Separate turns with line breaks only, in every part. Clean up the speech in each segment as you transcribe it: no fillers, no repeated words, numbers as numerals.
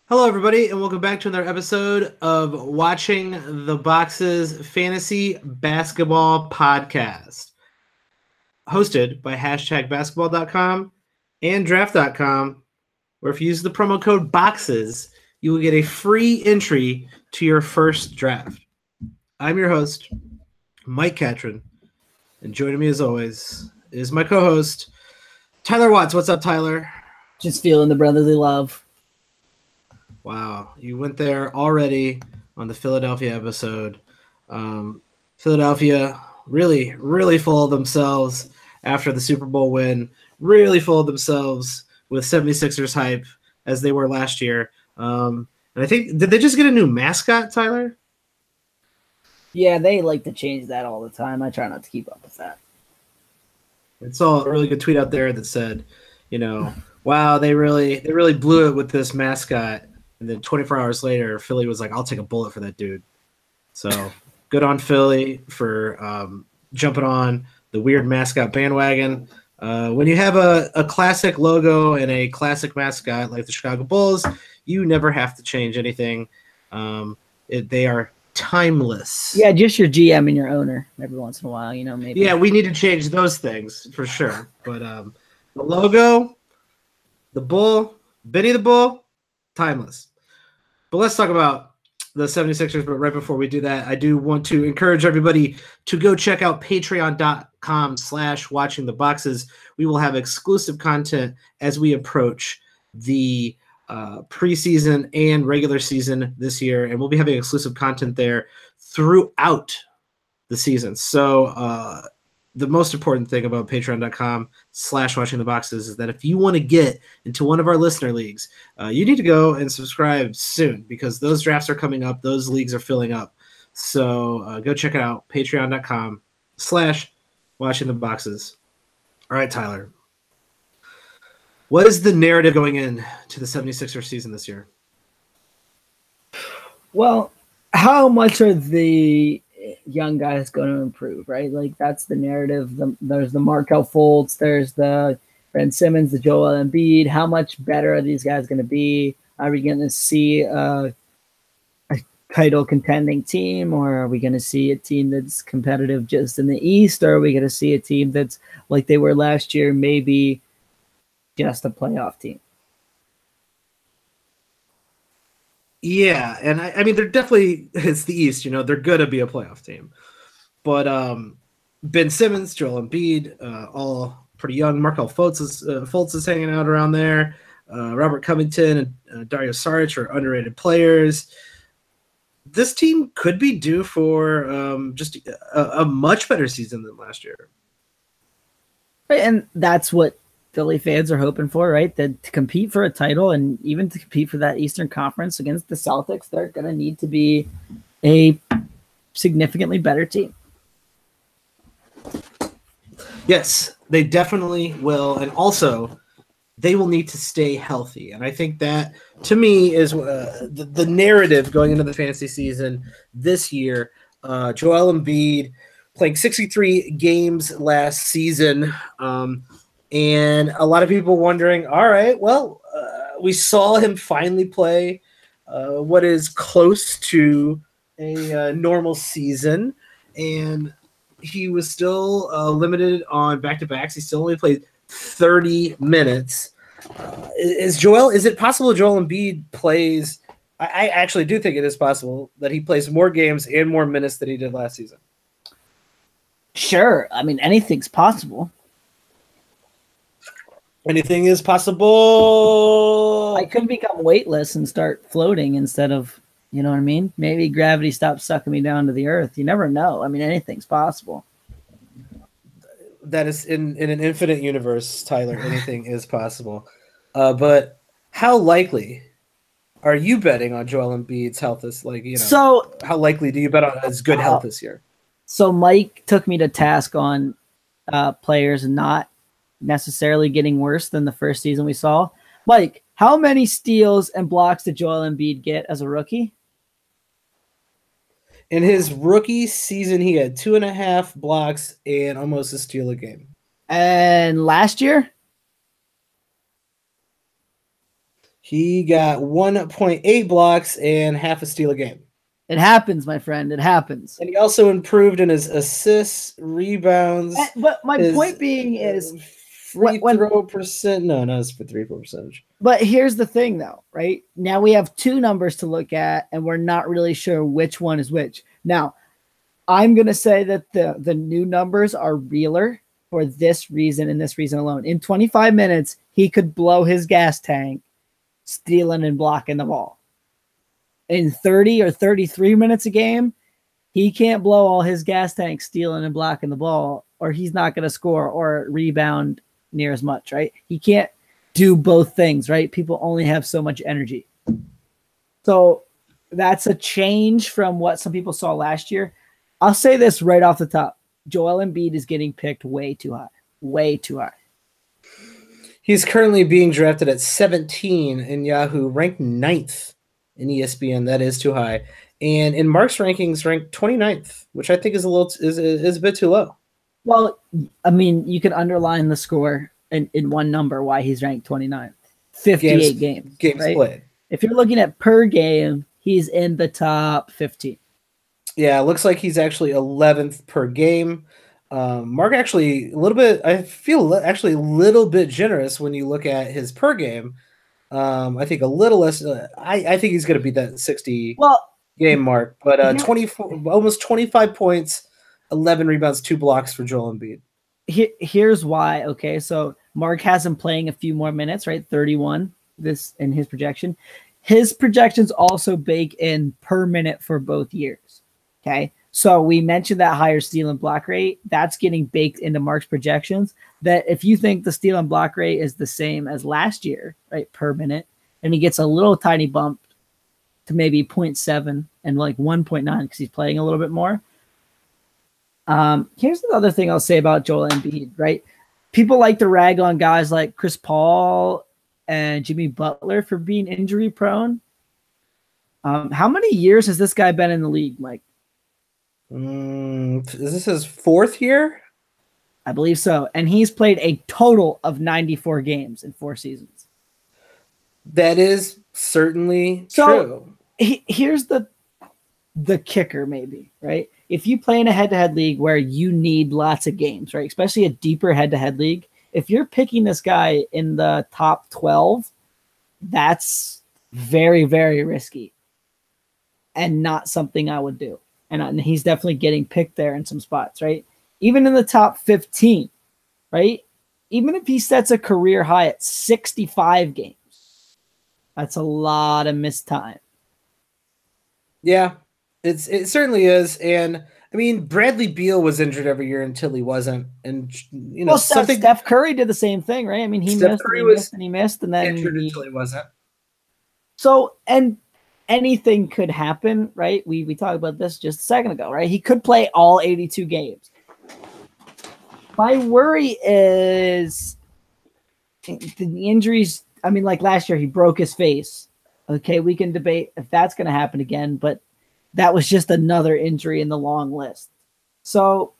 Hello, everybody, and welcome back to another episode of Watching the Boxes Fantasy Basketball Podcast, hosted by #basketball.com and draft.com, where if you use the promo code BOXES, you will get a free entry to your first draft. I'm your host, Mike Catron, and joining me as always is my co-host, Tyler Watts. What's up, Tyler?
Just feeling the brotherly love.
Wow, you went there already on the Philadelphia episode. Philadelphia really full of themselves after the Super Bowl win, really full of themselves with 76ers hype as they were last year. And I think, did they just get a new mascot, Tyler?
Yeah, they like to change that all the time. I try not to keep up with that.
I saw a really good tweet out there that said, wow, they really blew it with this mascot. And then 24 hours later, Philly was like, I'll take a bullet for that dude. So good on Philly for jumping on the weird mascot bandwagon. When you have a classic logo and a classic mascot like the Chicago Bulls, you never have to change anything. They are timeless.
Yeah, just your GM and your owner every once in a while, maybe.
Yeah, we need to change those things for sure. But the logo, the bull, Benny the Bull, timeless. But let's talk about the 76ers. But right before we do that, I do want to encourage everybody to go check out patreon.com/watchingtheboxes. We will have exclusive content as we approach the preseason and regular season this year. And we'll be having exclusive content there throughout the season. So the most important thing about patreon.com/watchingtheboxes is that if you want to get into one of our listener leagues, you need to go and subscribe soon because those drafts are coming up. Those leagues are filling up. So go check it out, patreon.com/watchingtheboxes. All right, Tyler. What is the narrative going into the 76ers season this year?
Well, how much are the young guys going to improve, right? Like that's the narrative. There's the Markelle Fultz, there's the Ben Simmons, the Joel Embiid. How much better are these guys going to be? Are we going to see a title contending team, or are we going to see a team that's competitive just in the East, or are we going to see a team that's like they were last year, maybe just a playoff team?
Yeah, and I mean, they're definitely, it's the East, they're going to be a playoff team. But Ben Simmons, Joel Embiid, all pretty young. Markelle Fultz is hanging out around there. Robert Covington and Dario Saric are underrated players. This team could be due for just a much better season than last year.
Right, and that's what Philly fans are hoping for, right? That to compete for a title and even to compete for that Eastern Conference against the Celtics, they're going to need to be a significantly better team.
Yes, they definitely will. And also, they will need to stay healthy. And I think that, to me, is the narrative going into the fantasy season this year. Joel Embiid playing 63 games last season. And a lot of people wondering, all right, well, we saw him finally play what is close to a normal season, and he was still limited on back-to-backs. He still only played 30 minutes. Is it possible Joel Embiid plays – I actually do think it is possible that he plays more games and more minutes than he did last season.
Sure. I mean, anything's possible.
Anything is possible.
I could become weightless and start floating instead of, you know what I mean? Maybe gravity stops sucking me down to the earth. You never know. I mean, anything's possible.
That is in an infinite universe, Tyler. Anything is possible. But how likely are you betting on Joel Embiid's health? So how likely do you bet on his good health this year?
So Mike took me to task on players not necessarily getting worse than the first season we saw. Mike, how many steals and blocks did Joel Embiid get as a rookie?
In his rookie season, he had 2.5 blocks and almost a steal a game.
And last year?
He got 1.8 blocks and half a steal a game.
It happens, my friend. It happens.
And he also improved in his assists, rebounds.
But my point being is
free throw percent. No, it's for 3-4 percentage.
But here's the thing, though, right? Now we have two numbers to look at, and we're not really sure which one is which. Now, I'm going to say that the new numbers are realer for this reason and this reason alone. In 25 minutes, he could blow his gas tank stealing and blocking the ball. In 30 or 33 minutes a game, he can't blow all his gas tanks stealing and blocking the ball, or he's not going to score or rebound near as much, right? He can't do both things, right? People only have so much energy. So that's a change from what some people saw last year. I'll say this right off the top. Joel Embiid is getting picked way too high. Way too high.
He's currently being drafted at 17 in Yahoo, ranked 9th in ESPN. That is too high. And in Mark's rankings, ranked 29th, which I think is a bit too low.
Well, I mean, you can underline the score in one number why he's ranked 29th. 58 games right?
Played.
If you're looking at per game, he's in the top 15.
Yeah, it looks like he's actually 11th per game. Mark actually a little bit, I feel actually a little bit generous when you look at his per game. I think a little less. I think he's going to beat that 60 game mark, but 24, almost 25 points, 11 rebounds, 2 blocks for Joel Embiid.
Here's why. Okay, so Mark has him playing a few more minutes, right? 31 this in his projection. His projections also bake in per minute for both years. Okay, so we mentioned that higher steal and block rate. That's getting baked into Mark's projections. That if you think the steal and block rate is the same as last year, right, per minute, and he gets a little tiny bump to maybe 0.7 and like 1.9 because he's playing a little bit more. Here's the other thing I'll say about Joel Embiid, right? People like to rag on guys like Chris Paul and Jimmy Butler for being injury prone. How many years has this guy been in the league, Mike?
Is this his 4th year?
I believe so. And he's played a total of 94 games in 4 seasons.
That is certainly true.
Here's the kicker, maybe, right? If you play in a head-to-head league where you need lots of games, right, especially a deeper head-to-head league, if you're picking this guy in the top 12, that's very, very risky and not something I would do. And he's definitely getting picked there in some spots, right? Even in the top 15, right? Even if he sets a career high at 65 games, that's a lot of missed time.
Yeah, it certainly is. And I mean, Bradley Beal was injured every year until he wasn't. And you know,
Steph Curry did the same thing, right? I mean, he missed and then
injured until he wasn't.
So, and anything could happen, right? We talked about this just a second ago, right? He could play all 82 games. My worry is the injuries. I mean, like last year, he broke his face. Okay, we can debate if that's going to happen again, but that was just another injury in the long list. So,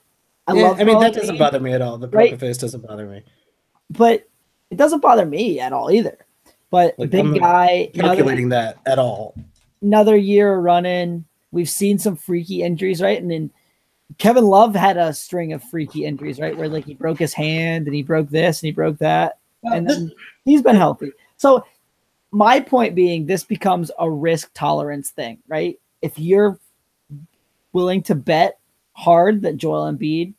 that doesn't bother me at all. The broken face doesn't bother me.
But it doesn't bother me at all either. But like, big guy.
Calculating that at all.
Another year running. We've seen some freaky injuries, right? And then Kevin Love had a string of freaky injuries, right? Where like he broke his hand and he broke this and he broke that. And then he's been healthy. So my point being, this becomes a risk tolerance thing, right? If you're willing to bet hard that Joel Embiid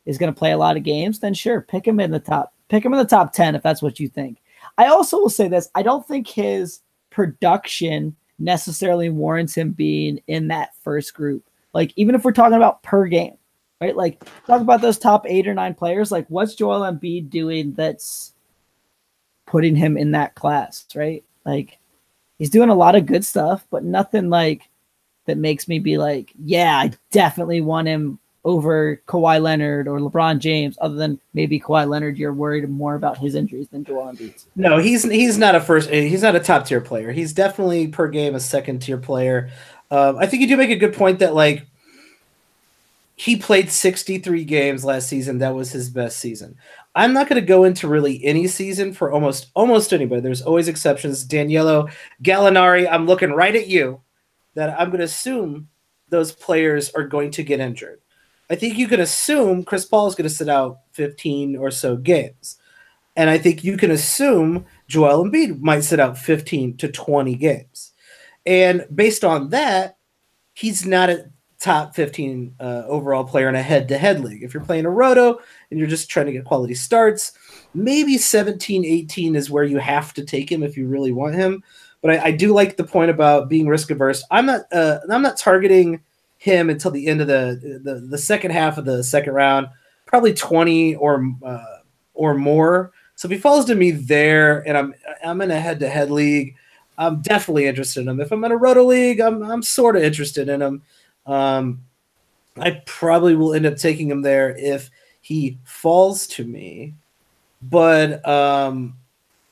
is going to play a lot of games, then sure, pick him in the top 10 if that's what you think. I also will say this. I don't think his production necessarily warrants him being in that first group. Like, even if we're talking about per game, right? Like, talk about those top 8 or 9 players. Like, what's Joel Embiid doing that's putting him in that class, right? Like, he's doing a lot of good stuff, but nothing like that makes me be like, yeah, I definitely want him over Kawhi Leonard or LeBron James, other than maybe Kawhi Leonard. You're worried more about his injuries than Joel Embiid.
No, he's not a top tier player. He's definitely per game a second tier player. I think you do make a good point that like he played 63 games last season. That was his best season. I'm not going to go into really any season for almost anybody. There's always exceptions. Daniello Gallinari, I'm looking right at you. That I'm going to assume those players are going to get injured. I think you can assume Chris Paul is going to sit out 15 or so games. And I think you can assume Joel Embiid might sit out 15 to 20 games. And based on that, he's not a top 15 overall player in a head-to-head league. If you're playing a roto and you're just trying to get quality starts, maybe 17, 18 is where you have to take him if you really want him. But I do like the point about being risk averse. I'm not targeting him until the end of the second half of the second round, probably 20 or more. So if he falls to me there, and I'm in a head-to-head league, I'm definitely interested in him. If I'm in a roto league, I'm sort of interested in him. I probably will end up taking him there if he falls to me. But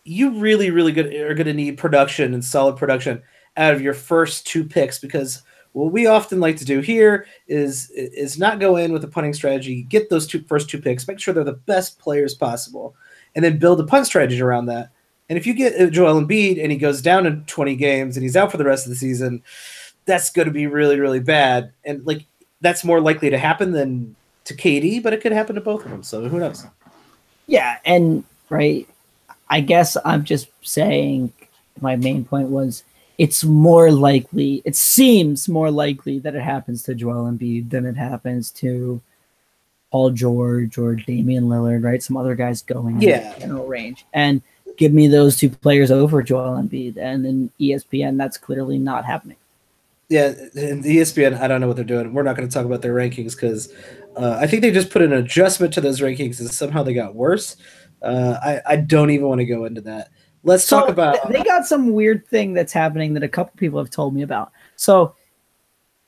you really, really are going to need production and solid production out of your first 2 picks, because what we often like to do here is not go in with a punting strategy, get those first two picks, make sure they're the best players possible, and then build a punt strategy around that. And if you get Joel Embiid and he goes down in 20 games and he's out for the rest of the season, that's going to be really, really bad. And like that's more likely to happen than to KD, but it could happen to both of them. So who knows?
Yeah, and right, I guess I'm just saying my main point was it's more likely, it seems more likely that it happens to Joel Embiid than it happens to Paul George or Damian Lillard, right? Some other guys going in the general range. And give me those 2 players over Joel Embiid. And in ESPN, that's clearly not happening.
Yeah, and the ESPN, I don't know what they're doing. We're not going to talk about their rankings because I think they just put an adjustment to those rankings and somehow they got worse. I don't even want to go into that. Let's talk about...
They got some weird thing that's happening that a couple people have told me about. So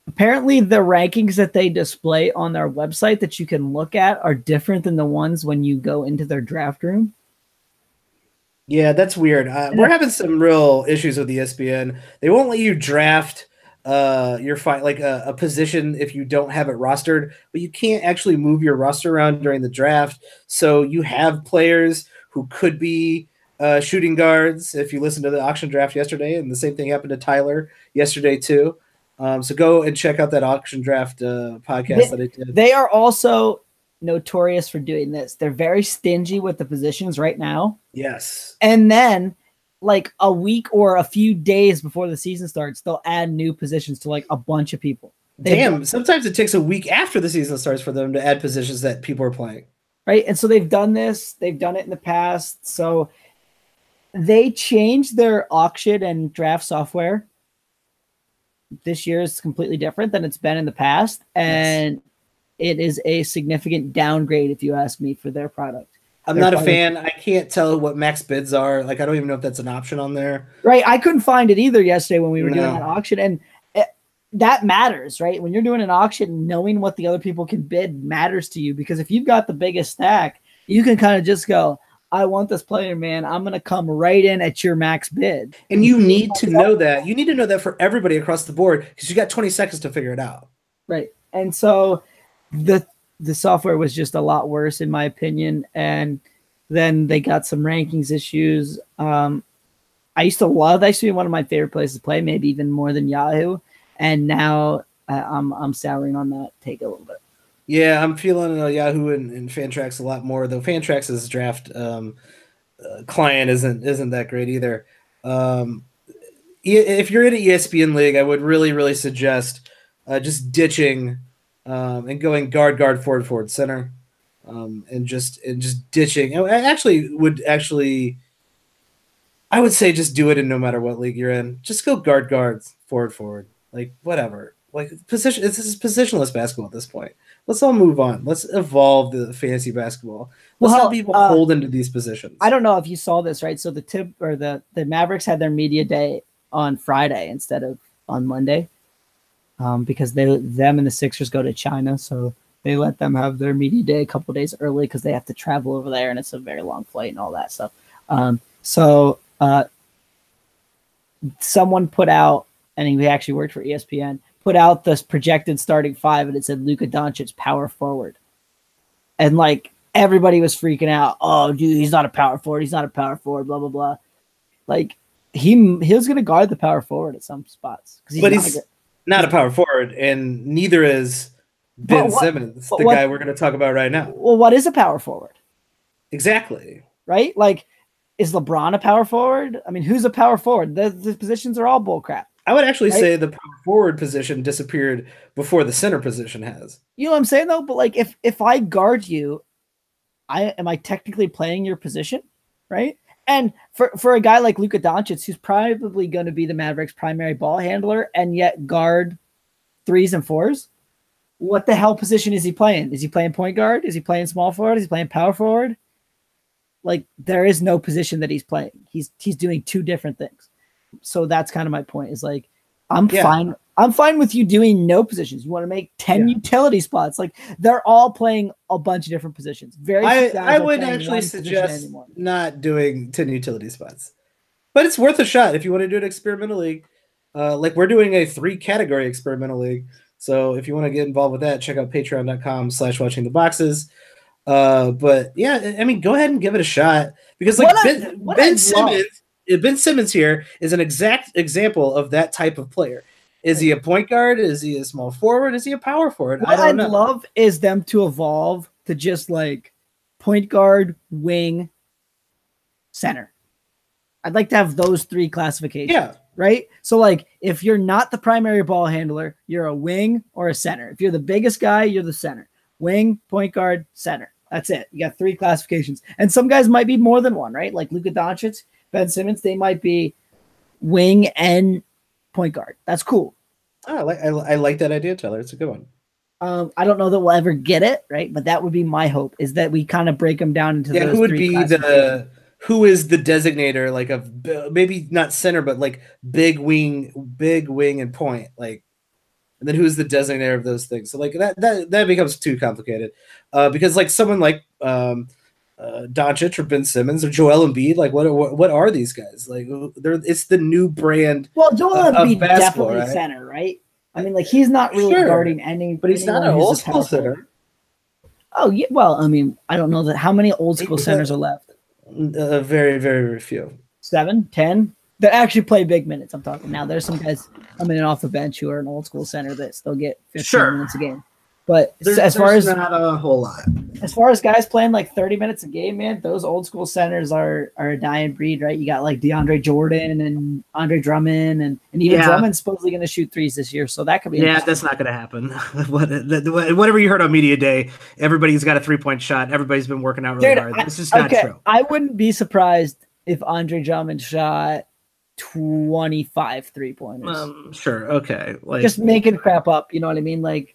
apparently the rankings that they display on their website that you can look at are different than the ones when you go into their draft room.
Yeah, that's weird. We're having some real issues with ESPN. They won't let you draft your a position if you don't have it rostered, but you can't actually move your roster around during the draft. So you have players who could be shooting guards if you listen to the auction draft yesterday, and the same thing happened to Tyler yesterday too. So go and check out that auction draft podcast that I did.
They are also notorious for doing this. They're very stingy with the positions right now.
Yes.
And then like a week or a few days before the season starts, they'll add new positions to like a bunch of people.
Sometimes it takes a week after the season starts for them to add positions that people are playing.
Right. And so they've done this. They've done it in the past. So they changed their auction and draft software. This year is completely different than it's been in the past. And it is a significant downgrade, if you ask me, for their product.
I'm not a fan. I can't tell what max bids are. Like, I don't even know if that's an option on there.
Right. I couldn't find it either yesterday when we were doing that auction. And that matters, right? When you're doing an auction, knowing what the other people can bid matters to you, because if you've got the biggest stack, you can kind of just go, I want this player, man. I'm going to come right in at your max bid.
And you need to know that. You need to know that for everybody across the board, because you got 20 seconds to figure it out.
Right. And so the software was just a lot worse, in my opinion. And then they got some rankings issues. That used to be one of my favorite places to play, maybe even more than Yahoo. And now I'm souring on that take a little bit.
Yeah, I'm feeling Yahoo and Fantrax a lot more, though Fantrax's draft client isn't that great either. If you're in an ESPN league, I would really, really suggest just ditching and going guard, forward, center, and just ditching. I would say just do it in no matter what league you're in. Just go guard, forward, like whatever. Like position, this is positionless basketball at this point. Let's all move on. Let's evolve the fantasy basketball. Let's not be beholden to these positions.
I don't know if you saw this, right? So the Mavericks had their media day on Friday instead of on Monday, because them and the Sixers go to China, so they let them have their media day a couple days early because they have to travel over there and it's a very long flight and all that stuff. Someone put out, and he actually worked for ESPN, put out this projected starting 5, and it said Luka Doncic power forward. And like everybody was freaking out. Oh, dude, he's not a power forward. He's not a power forward. Blah blah blah. Like he was going to guard the power forward at some spots
but he's not a power forward, and neither is Ben Simmons, the guy we're going to talk about right now.
Well, what is a power forward?
Exactly.
Right? Like, is LeBron a power forward? I mean, who's a power forward? The positions are all bullcrap.
I would actually say the power forward position disappeared before the center position has.
You know what I'm saying, though? But, like, if I guard you, am I technically playing your position? Right? And for a guy like Luka Doncic, who's probably going to be the Mavericks' primary ball handler and yet guard 3s and 4s, what the hell position is he playing? Is he playing point guard? Is he playing small forward? Is he playing power forward? Like, there is no position that he's playing. He's doing two different things. So that's kind of my point, is like, I'm fine. I'm fine with you doing no positions. You want to make 10 utility spots. Like, they're all playing a bunch of different positions.
I would actually suggest not doing 10 utility spots. But it's worth a shot if you want to do an experimental league. Like, we're doing a 3-category experimental league. So if you want to get involved with that, check out patreon.com/watchingtheboxes. But yeah, I mean, go ahead and give it a shot, because like Ben Simmons here is an exact example of that type of player. Is he a point guard? Is he a small forward? Is he a power forward?
What I'd love is them to evolve to just like point guard, wing, center. I'd like to have those 3 classifications.
Yeah.
Right? So, like, if you're not the primary ball handler, you're a wing or a center. If you're the biggest guy, you're the center. Wing, point guard, center. That's it. You got 3 classifications. And some guys might be more than one, right? Like Luka Doncic, Ben Simmons, they might be wing and point guard. That's cool.
Oh, I like that idea, Tyler. It's a good one.
I don't know that we'll ever get it, right? But that would be my hope, is that we kind of break them down into those
who would
3
be who is the designator, like, of maybe not center, but like big wing and point, like, and then who's the designator of those things? So like that becomes too complicated, because like someone like Doncic or Ben Simmons or Joel Embiid, like what are these guys? Like, it's the new brand.
Well, Joel Embiid definitely center, right? I mean, like, he's not really guarding any,
but he's not an old school center.
Oh yeah, well, I mean, I don't know that how many old school centers are left.
Very, very few.
7, 10 that actually play big minutes. I'm talking now. There's some guys coming in off the bench who are an old school center that still get 15 minutes a game. But as far as
not a whole lot,
as far as guys playing like 30 minutes a game, man, those old school centers are a dying breed, right? You got like DeAndre Jordan and Andre Drummond, and even Drummond's supposedly going to shoot 3s this year, so that could be.
That's not going to happen. Whatever you heard on media day, everybody's got a 3-point shot. Everybody's been working out really hard. This is not true.
I wouldn't be surprised if Andre Drummond shot 25 3-pointers.
Sure, okay, like,
just making crap up. You know what I mean? Like.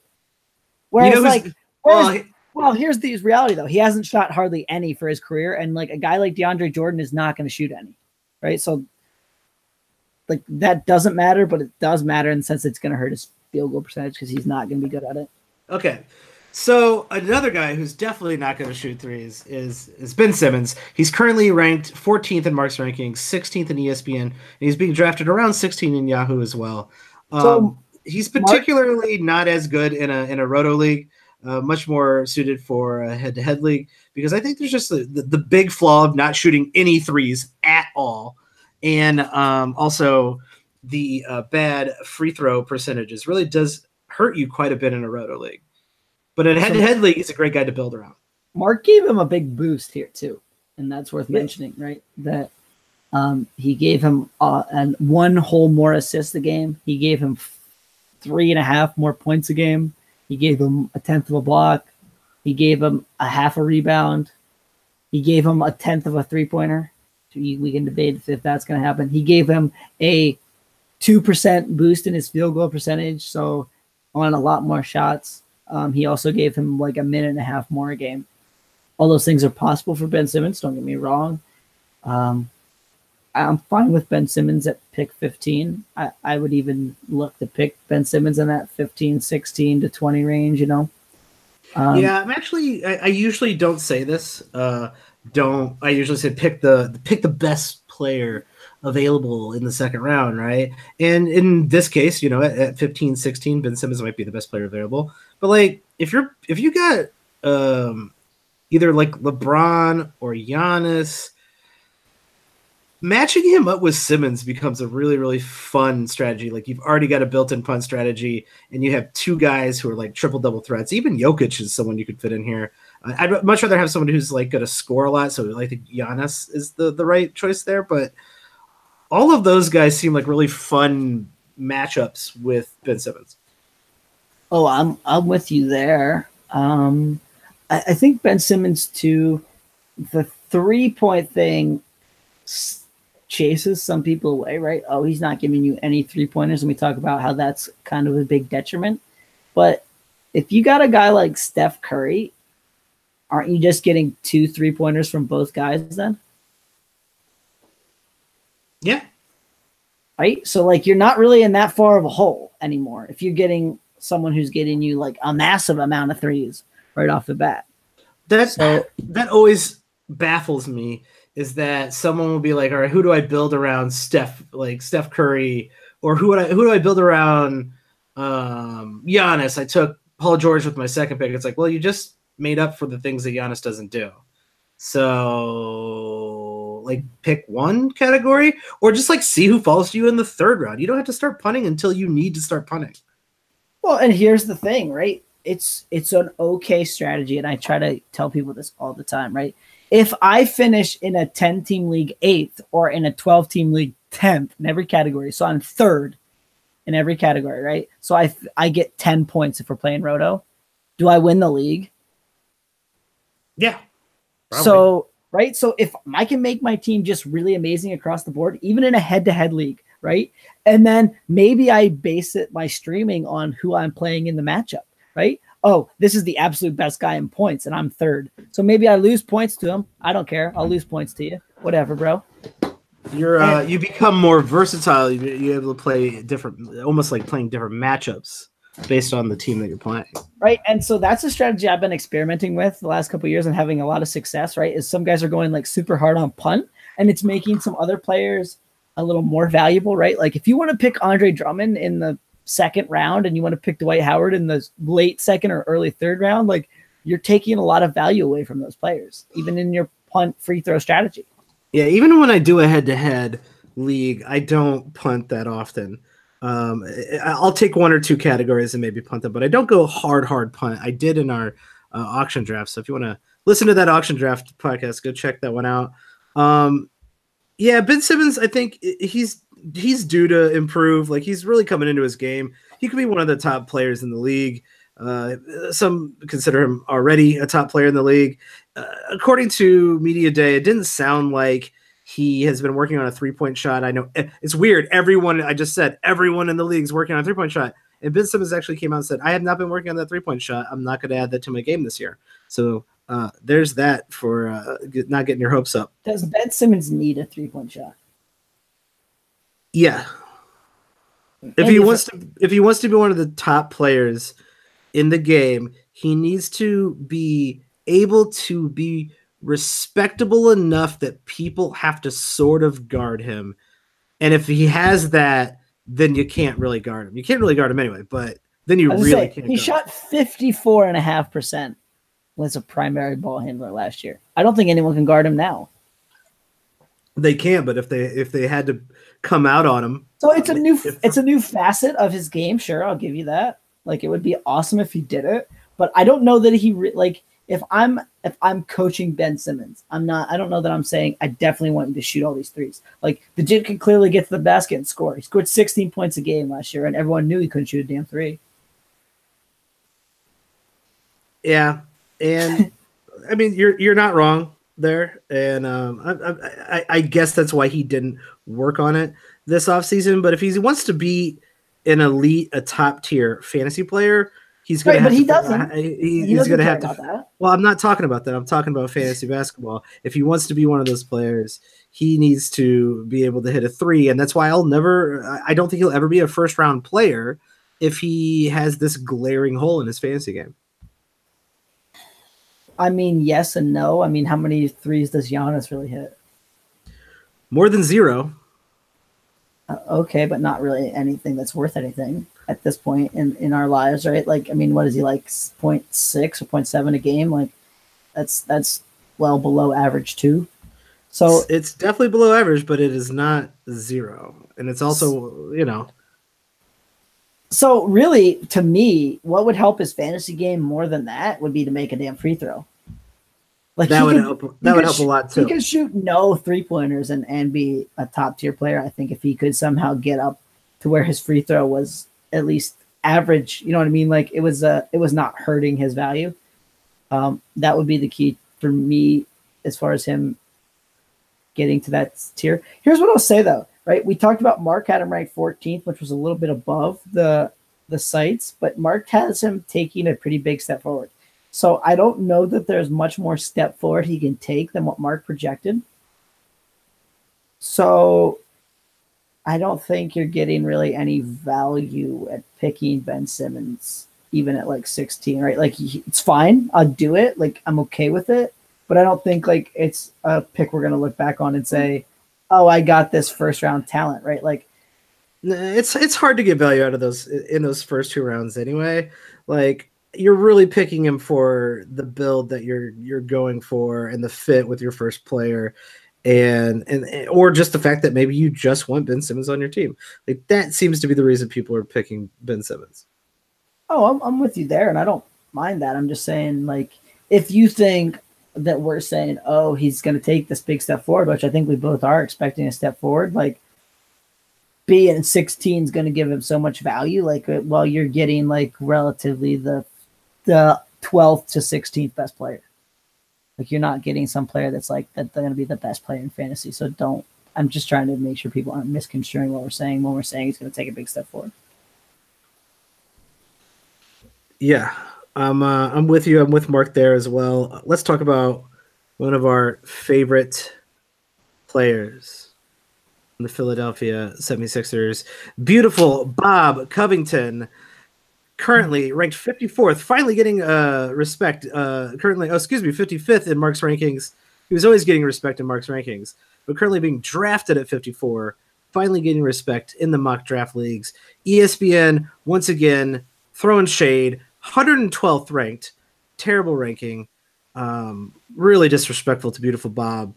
Whereas, here's the reality, though. He hasn't shot hardly any for his career, and like a guy like DeAndre Jordan is not going to shoot any, right? So, like, that doesn't matter, but it does matter in the sense it's going to hurt his field goal percentage because he's not going to be good at it.
Okay, so another guy who's definitely not going to shoot 3s is Ben Simmons. He's currently ranked 14th in Mark's rankings, 16th in ESPN, and he's being drafted around 16 in Yahoo as well. He's particularly not as good in a roto league, much more suited for a head-to-head league, because I think there's just the big flaw of not shooting any 3s at all, and also the bad free throw percentages really does hurt you quite a bit in a roto league. But in a head-to-head league, he's a great guy to build around.
Mark gave him a big boost here too, and that's worth mentioning, right? That he gave him one whole more assists a game. He gave him 3.5 more points a game. He gave him 1/10 of a block. He gave him a 1/2 a rebound. He gave him 1/10 of a 3-pointer. We can debate if that's going to happen. He gave him a 2% boost in his field goal percentage, so on a lot more shots. He also gave him like 1.5 minutes more a game. All those things are possible for Ben Simmons, don't get me wrong. I'm fine with Ben Simmons at pick 15. I would even look to pick Ben Simmons in that 15, 16 to 20 range, you know?
I'm actually, I usually don't say this. I usually say pick the best player available in the second round, right? And in this case, you know, at 15, 16, Ben Simmons might be the best player available. But like, if you got, either like LeBron or Giannis. Matching him up with Simmons becomes a really, really fun strategy. Like you've already got a built-in punt strategy, and you have two guys who are like triple-double threats. Even Jokic is someone you could fit in here. I'd much rather have someone who's like going to score a lot. So I think Giannis is the right choice there. But all of those guys seem like really fun matchups with Ben Simmons.
Oh, I'm with you there. I think Ben Simmons too. The 3-point thing chases some people away, right? Oh, he's not giving you any 3-pointers, and we talk about how that's kind of a big detriment. But if you got a guy like Steph Curry, aren't you just getting 2 3-pointers from both guys then?
Yeah.
Right? So like you're not really in that far of a hole anymore if you're getting someone who's getting you like a massive amount of threes right off the bat.
That always baffles me, is that someone will be like, all right, who do I build around Steph Curry, or who do I build around Giannis? I took Paul George with my second pick. It's like, well, you just made up for the things that Giannis doesn't do. So like pick one category, or just like see who falls to you in the third round. You don't have to start punting until you need to start punting.
Well, and here's the thing, right? It's an okay strategy, and I try to tell people this all the time, right? If I finish in a 10-team league 8th or in a 12-team league 10th in every category, so I'm 3rd in every category, right? So I get 10 points if we're playing Roto. Do I win the league?
Yeah. Probably.
So, right? So if I can make my team just really amazing across the board, even in a head-to-head league, right? And then maybe I base my streaming on who I'm playing in the matchup, right? Oh, this is the absolute best guy in points, and I'm 3rd. So maybe I lose points to him. I don't care. I'll lose points to you. Whatever, bro.
You become more versatile. You're able to play different, almost like playing different matchups based on the team that you're playing.
Right. And so that's a strategy I've been experimenting with the last couple of years and having a lot of success, right? Is some guys are going like super hard on punt, and it's making some other players a little more valuable, right? Like if you want to pick Andre Drummond in the 2nd round and you want to pick Dwight Howard in the late 2nd or early 3rd round, like you're taking a lot of value away from those players, even in your punt free throw strategy.
Yeah, even when I do a head-to-head league, I don't punt that often. I'll take 1 or 2 categories and maybe punt them, but I don't go hard punt. I did in our auction draft. So if you want to listen to that auction draft podcast, go check that one out. Yeah, Ben Simmons, I think he's due to improve. Like he's really coming into his game. He could be one of the top players in the league. Some consider him already a top player in the league. According to Media Day, it didn't sound like he has been working on a 3-point shot. I know it's weird. Everyone in the league is working on a 3-point shot. And Ben Simmons actually came out and said, I have not been working on that 3-point shot. I'm not going to add that to my game this year. So there's that for not getting your hopes up.
Does Ben Simmons need a 3-point shot?
Yeah. If he wants to be one of the top players in the game, he needs to be able to be respectable enough that people have to sort of guard him. And if he has that, then you can't really guard him. You can't really guard him anyway, but then you really can't.
He shot 54.5% was a primary ball handler last year. I don't think anyone can guard him now.
They can't, but if they had to come out on him.
So it's a new facet of his game. Sure, I'll give you that. Like it would be awesome if he did it, but I don't know that if I'm coaching Ben Simmons, I don't know that I'm saying I definitely want him to shoot all these threes. Like the dude can clearly get to the basket and score. He scored 16 points a game last year, and everyone knew he couldn't shoot a damn 3.
Yeah, and I mean you're not wrong there, and I guess that's why he didn't work on it this offseason. But if he wants to be an elite, a top tier fantasy player, he's going to have to. But he doesn't. He's going to have to. Well, I'm not talking about that. I'm talking about fantasy basketball. If he wants to be one of those players, he needs to be able to hit a 3, and that's why I don't think he'll ever be a first round player if he has this glaring hole in his fantasy game.
I mean, yes and no. I mean, how many 3s does Giannis really hit?
More than 0.
Okay, but not really anything that's worth anything at this point in our lives, right? Like, I mean, what is he like 0.6 or 0.7 a game? Like, That's well below average too. So
it's definitely below average, but it is not 0. And it's also,
so really, to me, what would help his fantasy game more than that would be to make a damn free throw. Like
that would help. That would help a lot too.
He could shoot no 3-pointers and be a top tier player. I think if he could somehow get up to where his free throw was at least average, you know what I mean? Like it was not hurting his value. That would be the key for me as far as him getting to that tier. Here's what I'll say though, right? We talked about Mark had him ranked 14th, which was a little bit above the sites, but Mark has him taking a pretty big step forward. So I don't know that there's much more step forward he can take than what Mark projected. So I don't think you're getting really any value at picking Ben Simmons, even at like 16, right? Like it's fine. I'll do it. Like I'm okay with it, but I don't think like it's a pick we're going to look back on and say, oh, I got this first round talent, right? Like
it's hard to get value out of those in those first 2 rounds anyway. Like you're really picking him for the build that you're going for and the fit with your first player, and or just the fact that maybe you just want Ben Simmons on your team. Like that seems to be the reason people are picking Ben Simmons.
Oh, I'm with you there, and I don't mind that. I'm just saying, like, if you think that we're saying, oh, he's going to take this big step forward, which I think we both are expecting a step forward, like being 16 is going to give him so much value. Like, while you're getting like relatively the 12th to 16th best player. Like you're not getting some player that's like that they're going to be the best player in fantasy. So don't. I'm just trying to make sure people aren't misconstruing what we're saying when we're saying he's going to take a big step forward.
Yeah, I'm with you. I'm with Mark there as well. Let's talk about one of our favorite players in the Philadelphia 76ers. Beautiful Bob Covington. Currently ranked 54th, finally getting respect. 55th in Mark's rankings. He was always getting respect in Mark's rankings, but currently being drafted at 54, finally getting respect in the mock draft leagues. ESPN, once again, throwing shade, 112th ranked, terrible ranking, really disrespectful to beautiful Bob.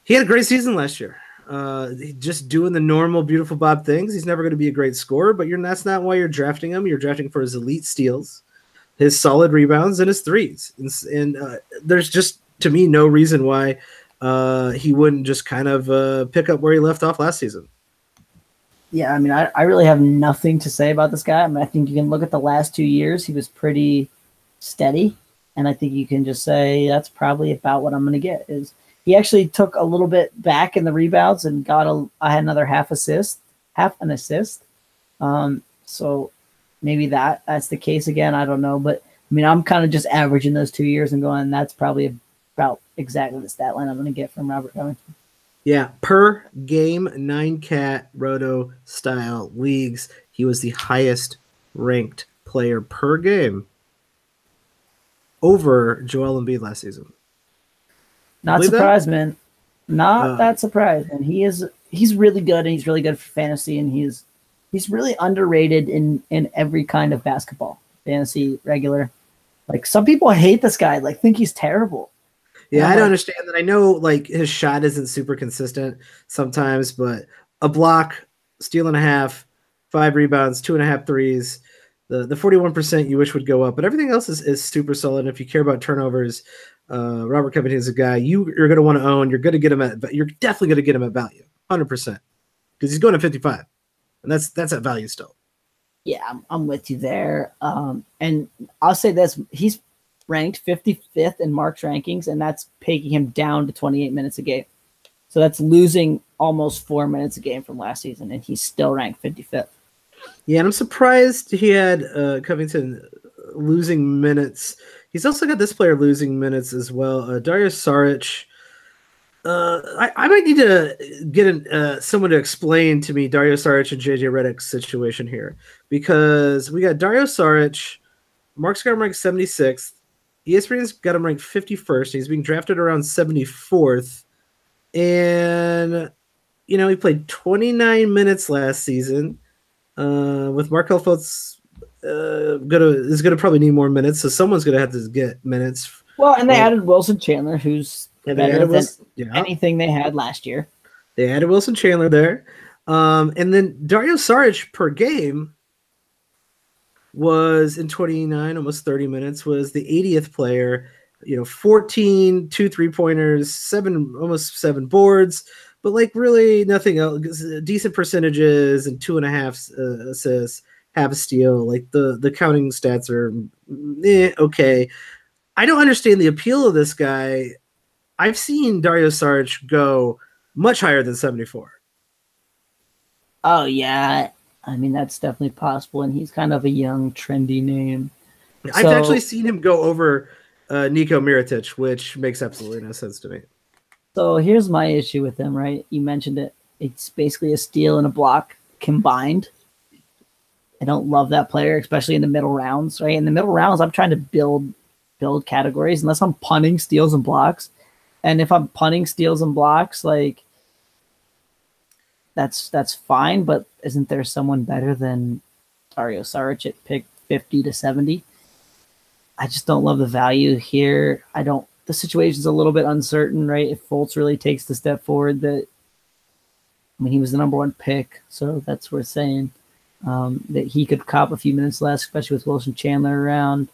He had a great season last year. Just doing the normal beautiful Bob things. He's never going to be a great scorer, but that's not why you're drafting him. You're drafting for his elite steals, his solid rebounds, and his threes. And there's just, to me, no reason why he wouldn't just kind of pick up where he left off last season.
Yeah, I mean, I really have nothing to say about this guy. I mean, I think you can look at the last 2 years. He was pretty steady, and I think you can just say that's probably about what I'm going to get. Is he actually took a little bit back in the rebounds and I had another half an assist. So maybe that's the case again. I don't know, but I mean, I'm kind of just averaging those 2 years and going, that's probably about exactly the stat line I'm going to get from Robert Covington.
Yeah, per game 9-cat roto style leagues, he was the highest ranked player per game over Joel Embiid last season.
Not surprised, man. Not that surprised. And he's really good, and he's really good for fantasy, and he's really underrated in every kind of basketball. Fantasy, regular. Like some people hate this guy, like think he's terrible.
Yeah, I don't understand that. I know like his shot isn't super consistent sometimes, but a block, steal and a half, 5 rebounds, 2.5 threes. The 41% you wish would go up, but everything else is super solid. And if you care about turnovers, Robert Covington is a guy you're going to want to own. You're going to get him you're definitely going to get him at value, 100%, because he's going to 55, and that's at value still.
Yeah, I'm with you there. And I'll say this: he's ranked 55th in Mark's rankings, and that's taking him down to 28 minutes a game. So that's losing almost 4 minutes a game from last season, and he's still ranked 55th.
Yeah, and I'm surprised he had Covington losing minutes. He's also got this player losing minutes as well. Dario Saric. I might need to get someone to explain to me Dario Saric and JJ Redick's situation here, because we got Dario Saric, Mark's got him ranked 76th, ESPN's got him ranked 51st. He's being drafted around 74th, and he played 29 minutes last season. With Markelle Fultz is gonna probably need more minutes, so someone's gonna have to get minutes
Well, and they added Wilson Chandler, who's better than
yeah.
anything they had last year.
They added Wilson Chandler there. And then Dario Saric per game was in 29, almost 30 minutes, was the 80th player, 14, 2 3-pointers, almost 7 boards, but like really nothing else, decent percentages and 2.5 assists, half a steal. Like the counting stats are okay. I don't understand the appeal of this guy. I've seen Dario Saric go much higher than 74.
Oh, yeah. I mean, that's definitely possible, and he's kind of a young, trendy name.
I've actually seen him go over Nico Mirotic, which makes absolutely no sense to me.
So here's my issue with him, right? You mentioned it. It's basically a steal and a block combined. I don't love that player, especially in the middle rounds, right? In the middle rounds, I'm trying to build categories unless I'm punting steals and blocks. And if I'm punting steals and blocks, like that's fine, but isn't there someone better than Dario Saric at pick 50 to 70? I just don't love the value here. The situation's a little bit uncertain, right? If Fultz really takes the step forward, he was the number 1 pick, so that's worth saying. That he could cop a few minutes less, especially with Wilson Chandler around.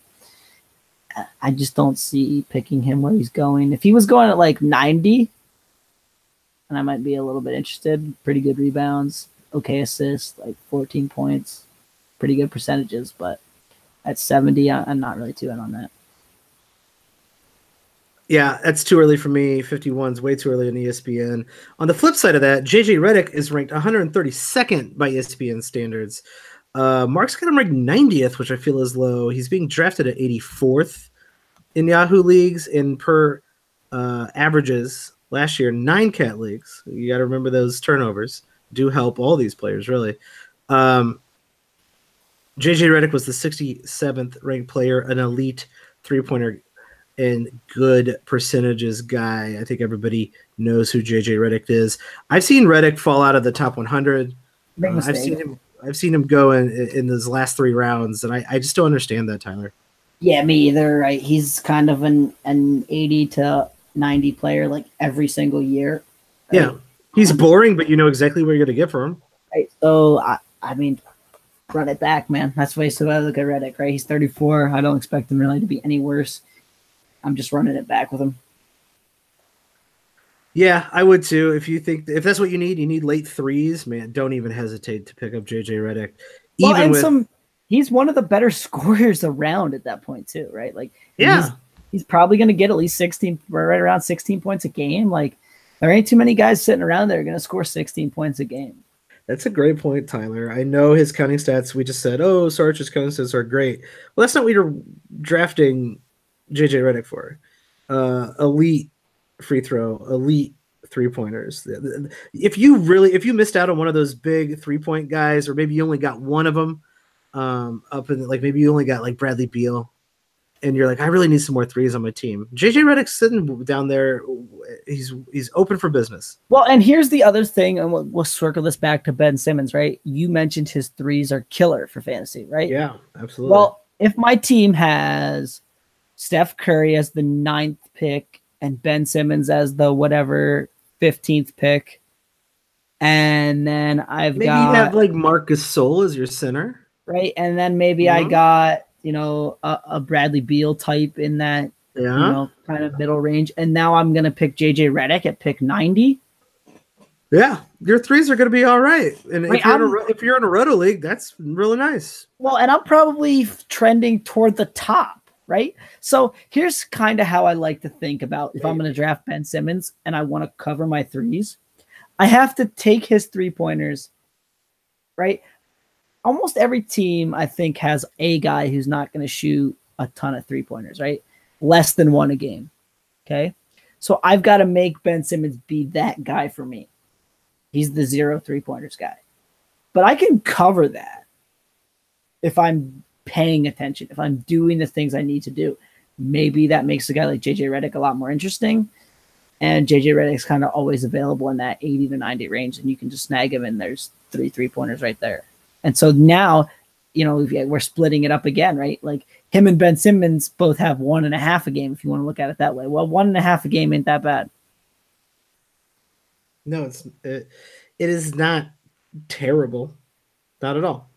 I just don't see picking him where he's going. If he was going at like 90, and I might be a little bit interested. Pretty good rebounds, okay assists, like 14 points, pretty good percentages. But at 70, I'm not really too in on that.
Yeah, that's too early for me. 51's way too early on ESPN. On the flip side of that, JJ Redick is ranked 132nd by ESPN standards. Mark's got him ranked 90th, which I feel is low. He's being drafted at 84th in Yahoo leagues, and per averages last year, 9 cat leagues. You got to remember those turnovers do help all these players, really. JJ Redick was the 67th ranked player, an elite 3-pointer and good percentages guy. I think everybody knows who JJ Redick is. I've seen Redick fall out of the top 100. I've seen him go in those last 3 rounds, and I just don't understand that, Tyler.
Yeah, me either. Right, he's kind of an 80 to 90 player like every single year.
Right? Yeah, he's boring, but you know exactly what you're going to get for him.
Right. So I mean, run it back, man. That's the way I look at Redick. Right, he's 34. I don't expect him really to be any worse. I'm just running it back with him.
Yeah, I would too. If that's what you need late 3s, man, don't even hesitate to pick up JJ Redick.
He's one of the better scorers around at that point too, right? Like,
yeah,
he's probably going to get at least 16, right around 16 points a game. Like, there ain't too many guys sitting around there going to score 16 points a game.
That's a great point, Tyler. I know his counting stats. We just said, Sarge's counting stats are great. Well, that's not what you're drafting JJ Redick for. Elite free throw, elite 3-pointers. If you missed out on one of those big 3-point guys, or maybe you only got one of them, up in like maybe you only got like Bradley Beal, and you're like, I really need some more 3s on my team. JJ Redick's sitting down there. He's open for business.
Well, and here's the other thing, and we'll circle this back to Ben Simmons, right? You mentioned his 3s are killer for fantasy, right?
Yeah, absolutely.
Well, if my team has Steph Curry as the 9th pick and Ben Simmons as the whatever 15th pick, and then maybe you
have like Marc Gasol as your center,
right? And then maybe I got a Bradley Beal type in that kind of middle range, and now I'm gonna pick JJ Redick at pick 90.
Yeah, your 3s are gonna be all right, and if you're in a roto league, that's really nice.
Well, and I'm probably trending toward the top. Right. So here's kind of how I like to think about if I'm going to draft Ben Simmons and I want to cover my 3s, I have to take his 3-pointers. Right. Almost every team, I think, has a guy who's not going to shoot a ton of 3-pointers, right? Less than 1 a game. Okay. So I've got to make Ben Simmons be that guy for me. He's the 0 3-pointers guy. But I can cover that if I'm paying attention, if I'm doing the things I need to do. Maybe that makes a guy like JJ Redick a lot more interesting. And JJ Redick's kind of always available in that 80 to 90 range, and you can just snag him, and there's 3 3-pointers right there. And so now we're splitting it up again, right? Like him and Ben Simmons both have 1.5 a game, if you want to look at it that way. Well, 1.5 a game ain't that bad.
No, it is not terrible, not at all.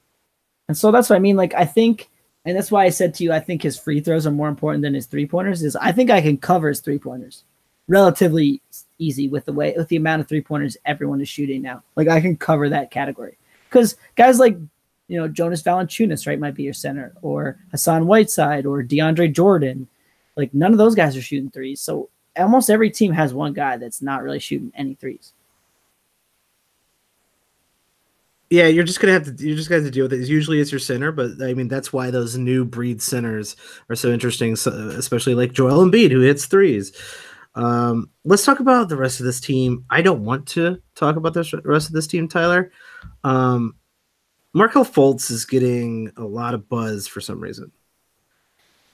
And so that's what I mean. Like I think, and that's why I said to you, I think his free throws are more important than his 3-pointers. Is I think I can cover his 3-pointers relatively easy with the amount of 3-pointers everyone is shooting now. Like I can cover that category because guys like Jonas Valanciunas, right, might be your center, or Hassan Whiteside, or DeAndre Jordan. Like none of those guys are shooting threes. So almost every team has one guy that's not really shooting any threes.
Yeah, you're just gonna have to deal with it. Usually it's your center, but I mean that's why those new breed centers are so interesting, especially like Joel Embiid, who hits threes. Let's talk about the rest of this team. I don't want to talk about the rest of this team, Tyler. Markelle Fultz is getting a lot of buzz for some reason.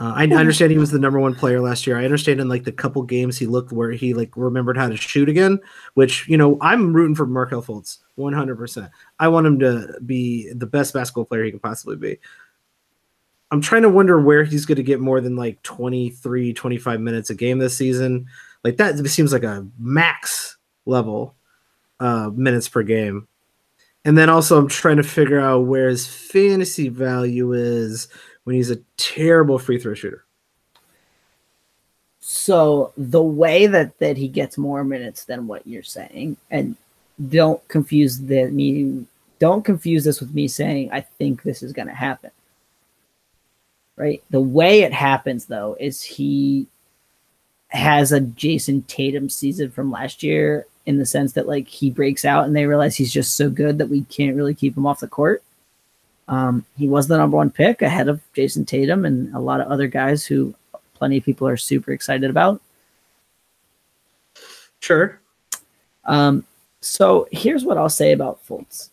I understand he was the number 1 player last year. I understand in like the couple games he looked where he like remembered how to shoot again, which, I'm rooting for Markelle Fultz 100%. I want him to be the best basketball player he can possibly be. I'm trying to wonder where he's going to get more than like 23, 25 minutes a game this season. Like that seems like a max level minutes per game. And then also I'm trying to figure out where his fantasy value is when he's a terrible free throw shooter.
So the way that he gets more minutes than what you're saying, and don't confuse this with me saying I think this is going to happen. Right? The way it happens though is he has a Jason Tatum season from last year, in the sense that like he breaks out and they realize he's just so good that we can't really keep him off the court. He was the number 1 pick ahead of Jason Tatum and a lot of other guys who plenty of people are super excited about.
Sure.
So here's what I'll say about Fultz.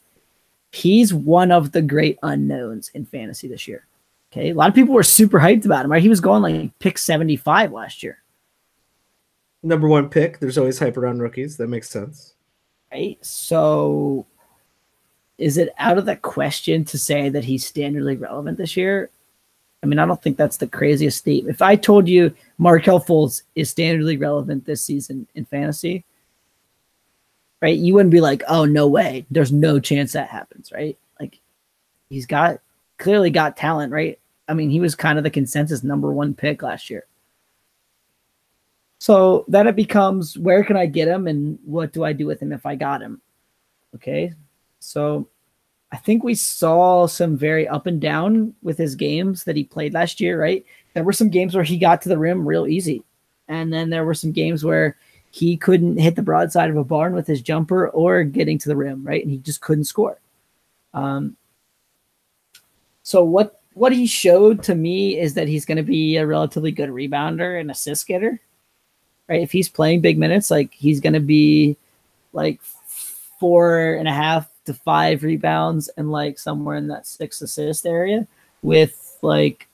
He's one of the great unknowns in fantasy this year. Okay. A lot of people were super hyped about him, right? He was going like pick 75 last year.
Number 1 pick. There's always hype around rookies. That makes sense.
Right. So is it out of the question to say that he's standardly relevant this year? I mean, I don't think that's the craziest statement. If I told you Markelle Fultz is standardly relevant this season in fantasy, right, you wouldn't be like, oh, no way. There's no chance that happens, right? Like he's clearly got talent, right? I mean, he was kind of the consensus number 1 pick last year. So then it becomes, where can I get him and what do I do with him if I got him? Okay. So I think we saw some very up and down with his games that he played last year, right? There were some games where he got to the rim real easy. And then there were some games where he couldn't hit the broadside of a barn with his jumper or getting to the rim, right? And he just couldn't score. So what he showed to me is that he's going to be a relatively good rebounder and assist getter, right? If he's playing big minutes, like he's going to be like 4.5 to 5 rebounds and like somewhere in that 6 assist area with like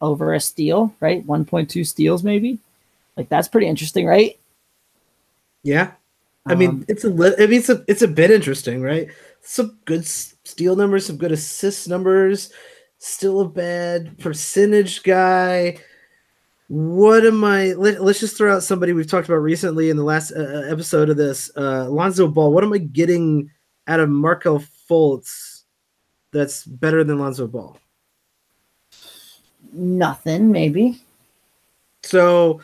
over a steal, right? 1.2 steals maybe. Like that's pretty interesting, right?
Yeah. I mean, it's a bit interesting, right? Some good steal numbers, some good assist numbers, still a bad percentage guy. Let's just throw out somebody we've talked about recently in the last episode of this, Lonzo Ball. What am I getting out of Markelle Fultz that's better than Lonzo Ball?
Nothing, maybe.
So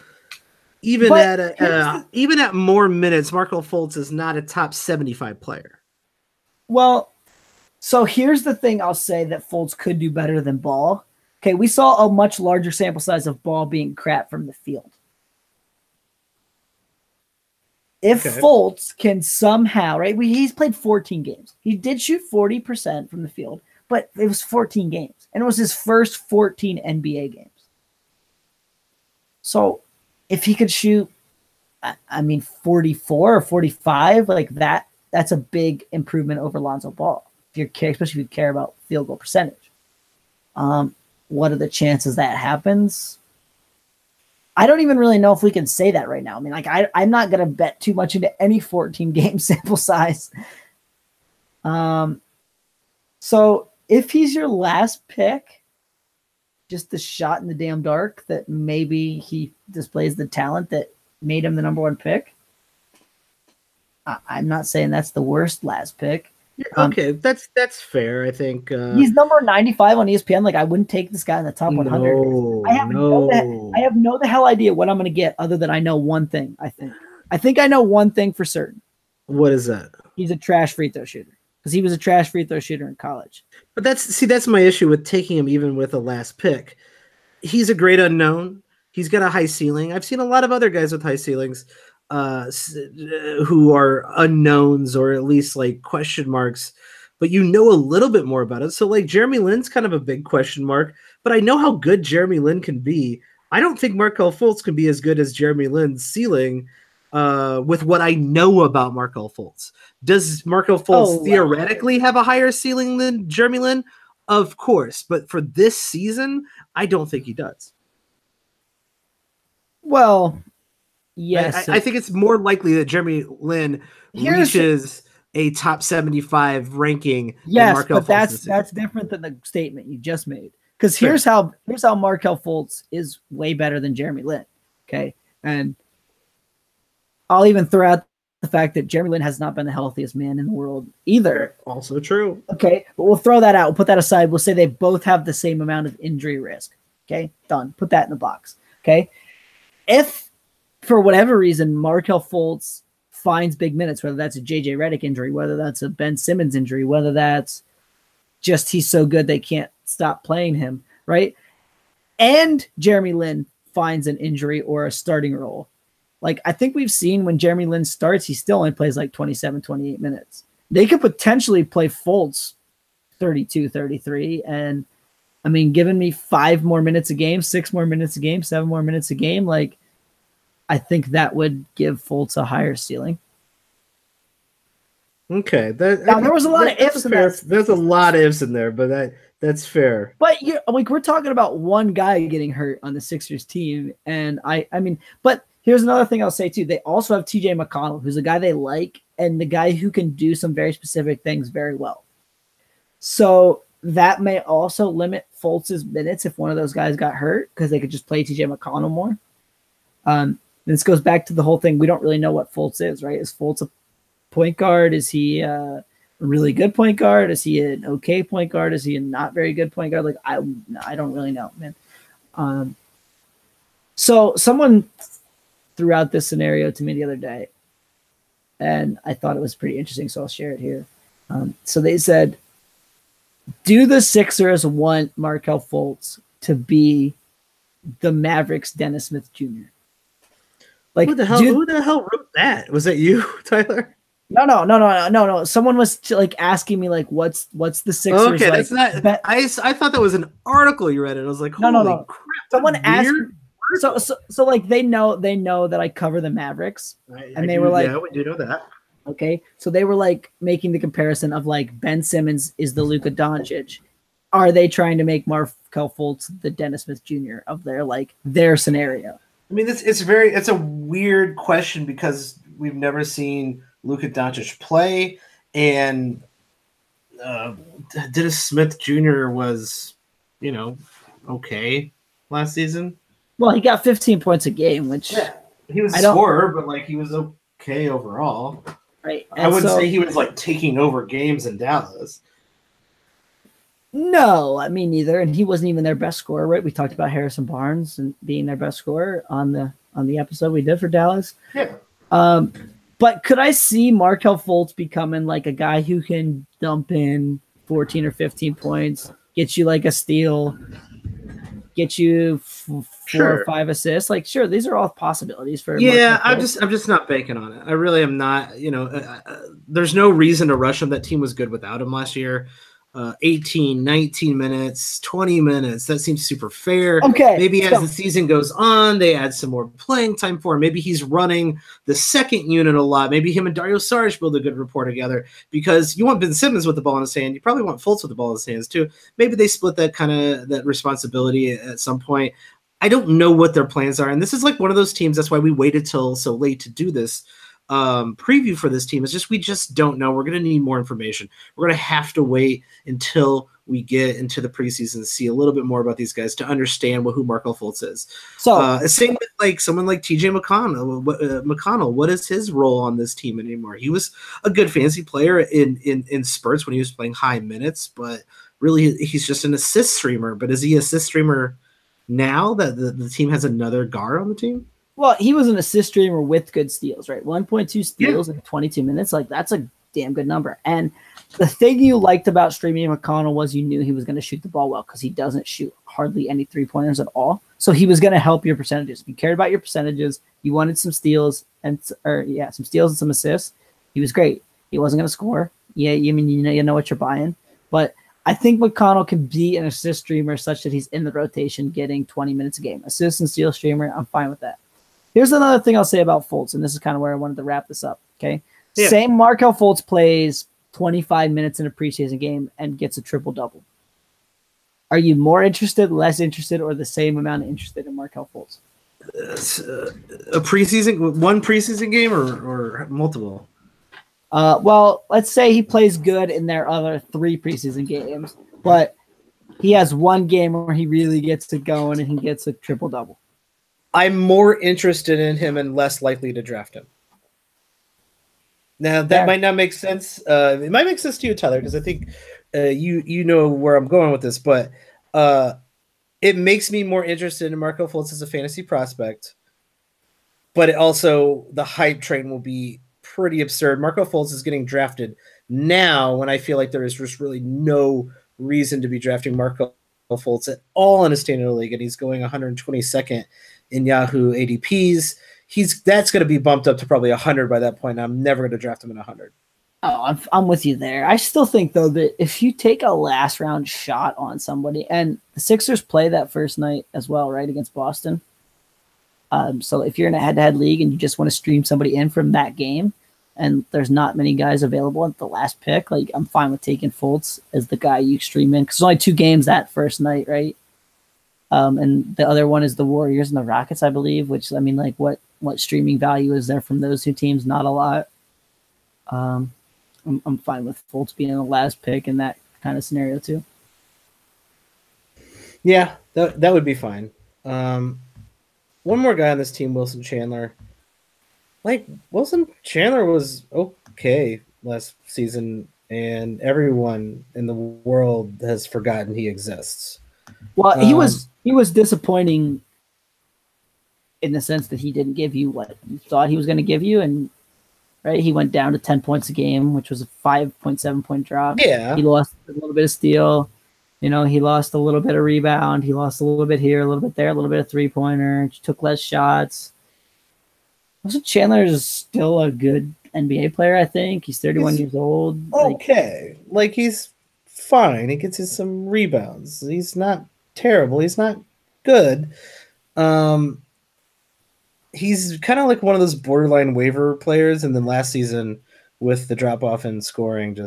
even at more minutes, Markelle Fultz is not a top 75 player.
Well, so here's the thing I'll say that Fultz could do better than Ball. Okay, we saw a much larger sample size of Ball being crap from the field. If Fultz can somehow, right, he's played 14 games. He did shoot 40% from the field, but it was 14 games. And it was his first 14 NBA games. So if he could shoot, 44 or 45, like that's a big improvement over Lonzo Ball. Especially if you care about field goal percentage. What are the chances that happens? I don't even really know if we can say that right now. I mean, like I'm not going to bet too much into any 14 game sample size. So if he's your last pick, just a shot in the damn dark that maybe he displays the talent that made him the number one pick. I'm not saying that's the worst last pick.
Okay, that's fair. I think
he's number 95 on ESPN. Like, I wouldn't take this guy in the top 100. I have no the hell idea what I'm going to get, other than I know one thing. I think I know one thing for certain.
What is that?
He's a trash free throw shooter, because he was a trash free throw shooter in college.
But that's my issue with taking him even with a last pick. He's a great unknown. He's got a high ceiling. I've seen a lot of other guys with high ceilings who are unknowns, or at least like question marks, but you know a little bit more about it. So like Jeremy Lin's kind of a big question mark, but I know how good Jeremy Lin can be. I don't think Markelle Fultz can be as good as Jeremy Lin's ceiling with what I know about Markelle Fultz. Does Markelle Fultz theoretically have a higher ceiling than Jeremy Lin? Of course, but for this season, I don't think he does.
Well, yes.
I think it's more likely that Jeremy Lin reaches a top 75 ranking.
Yes, but that's different than the statement you just made. Because here's how Markelle Fultz is way better than Jeremy Lin. Okay. And I'll even throw out the fact that Jeremy Lin has not been the healthiest man in the world either.
Also true.
Okay. But we'll throw that out. We'll put that aside. We'll say they both have the same amount of injury risk. Okay. Done. Put that in the box. Okay. If for whatever reason Markelle Fultz finds big minutes, whether that's a JJ Redick injury, whether that's a Ben Simmons injury, whether that's just he's so good they can't stop playing him, right? And Jeremy Lin finds an injury or a starting role. Like, I think we've seen when Jeremy Lin starts, he still only plays like 27, 28 minutes. They could potentially play Fultz 32, 33. And I mean, giving me 5 more minutes a game, 6 more minutes a game, 7 more minutes a game, like, I think that would give Fultz a higher ceiling.
Okay.
Now, there was a lot of ifs in that.
There's a lot of ifs in there, but that's fair.
But we're talking about one guy getting hurt on the Sixers team. And I mean, but here's another thing I'll say too. They also have TJ McConnell, who's a guy they like, and the guy who can do some very specific things very well. So that may also limit Fultz's minutes if one of those guys got hurt, because they could just play TJ McConnell more. This goes back to the whole thing. We don't really know what Fultz is, right? Is Fultz a point guard? Is he a really good point guard? Is he an okay point guard? Is he a not very good point guard? Like, I don't really know, man. So someone threw out this scenario to me the other day, and I thought it was pretty interesting, so I'll share it here. So they said, do the Sixers want Markelle Fultz to be the Mavericks' Dennis Smith Jr.? Like,
who the hell wrote that? Was that you, Tyler?
No. Someone was like asking me, like, what's the Sixers?
Okay,
like,
that's not. I thought that was an article you read. And I was like, holy
no.
crap!
Someone asked. So like they know that I cover the Mavericks, and they were like,
yeah, we do know that.
Okay, so they were like making the comparison of like Ben Simmons is the Luka Doncic. Are they trying to make Markelle Fultz the Dennis Smith Jr. of their scenario?
I mean, it's a weird question, because we've never seen Luka Doncic play, and Dennis Smith Jr. was, okay last season.
Well, he got 15 points a game, which
he was a scorer, but like he was okay overall.
Right.
I wouldn't say he was like taking over games in Dallas.
No, I mean, neither. And he wasn't even their best scorer, right? We talked about Harrison Barnes and being their best scorer on the episode we did for Dallas.
Yeah.
But could I see Markelle Fultz becoming like a guy who can dump in 14 or 15 points, get you like a steal, get you 4 or 5 assists? Like, sure, these are all possibilities for.
Yeah, I'm just not banking on it. I really am not. There's no reason to rush him. That team was good without him last year. 18, 19 minutes, 20 minutes. That seems super fair.
Okay.
Maybe as the season goes on, they add some more playing time for him. Maybe he's running the second unit a lot. Maybe him and Dario Saric build a good rapport together, because you want Ben Simmons with the ball in his hand. You probably want Fultz with the ball in his hands too. Maybe they split that responsibility at some point. I don't know what their plans are. And this is like one of those teams. That's why we waited till so late to do this preview for this team. Is just we just don't know. We're going to need more information. We're going to have to wait until we get into the preseason, see a little bit more about these guys to understand who Markel Fultz is.
So
same with like someone like TJ McConnell. What is his role on this team anymore? He was a good fantasy player in spurts when he was playing high minutes, but really he's just an assist streamer. But is he assist streamer now that the team has another guard on the team?
Well, he was an assist streamer with good steals, right? 1.2 steals in 22 minutes. Like, that's a damn good number. And the thing you liked about streaming McConnell was you knew he was going to shoot the ball well, because he doesn't shoot hardly any three-pointers at all. So he was going to help your percentages. If you cared about your percentages, you wanted some steals some steals and some assists, he was great. He wasn't going to score. Yeah, you know what you're buying. But I think McConnell can be an assist streamer such that he's in the rotation getting 20 minutes a game. Assist and steal streamer, I'm fine with that. Here's another thing I'll say about Fultz, and this is kind of where I wanted to wrap this up, okay? Yeah. Same Markel Fultz plays 25 minutes in a preseason game and gets a triple-double. Are you more interested, less interested, or the same amount of interested in Markel Fultz?
One preseason game or multiple?
Well, let's say he plays good in their other 3 preseason games, but he has one game where he really gets to go and he gets a triple-double.
I'm more interested in him and less likely to draft him. Now, that might not make sense. It might make sense to you, Tyler, because I think you know where I'm going with this, but it makes me more interested in Markel Fultz as a fantasy prospect, but it also, the hype train will be pretty absurd. Markel Fultz is getting drafted now when I feel like there is just really no reason to be drafting Markel Fultz at all in a standard league, and he's going 122nd in Yahoo ADPs. That's going to be bumped up to probably 100 by that point. I'm never going to draft him in 100.
Oh, I'm with you there. I still think, though, that if you take a last round shot on somebody, and the Sixers play that first night as well, right, against Boston. So if you're in a head-to-head league and you just want to stream somebody in from that game, and there's not many guys available at the last pick, like, I'm fine with taking Fultz as the guy you stream in, because there's only 2 games that first night, right? And the other one is the Warriors and the Rockets, I believe, which, I mean, like, what streaming value is there from those 2 teams? Not a lot. I'm fine with Fultz being the last pick in that kind of scenario too.
Yeah, that would be fine. One more guy on this team, Wilson Chandler. Like, Wilson Chandler was okay last season, and everyone in the world has forgotten he exists.
Well, he was disappointing in the sense that he didn't give you what you thought he was going to give you, and right, he went down to 10 points a game, which was a 5.7 point drop.
Yeah,
he lost a little bit of steal. He lost a little bit of rebound. He lost a little bit here, a little bit there, a little bit of 3-pointer. Took less shots. Also, Chandler is still a good NBA player, I think. He's 31 years old.
Okay. Like, he's fine. He gets us some rebounds. He's not terrible. He's not good. He's kind of like one of those borderline waiver players. And then last season, with the drop off in scoring, he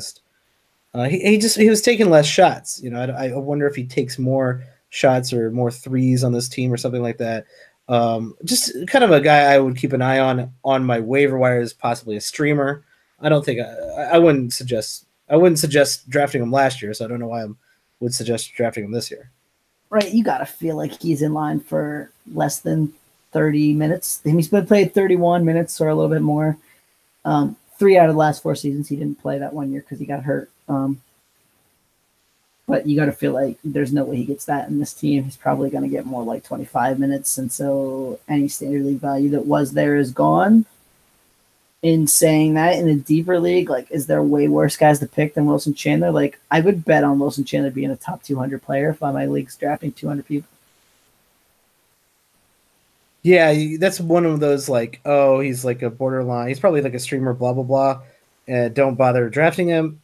was taking less shots. I wonder if he takes more shots or more threes on this team or something like that. Just kind of a guy I would keep an eye on my waiver wire as possibly a streamer. I don't think I wouldn't suggest drafting him last year, so I don't know why I would suggest drafting him this year.
Right, you got to feel like he's in line for less than 30 minutes. He's been played 31 minutes or a little bit more. 3 out of the last 4 seasons he didn't play that one year because he got hurt. But you got to feel like there's no way he gets that in this team. He's probably going to get more like 25 minutes. And so any standard league value that was there is gone. In saying that, in a deeper league, like, is there way worse guys to pick than Wilson Chandler? Like, I would bet on Wilson Chandler being a top 200 player if my league's drafting 200 people.
Yeah, that's one of those, like, oh, he's like a borderline. He's probably like a streamer, blah, blah, blah. Don't bother drafting him.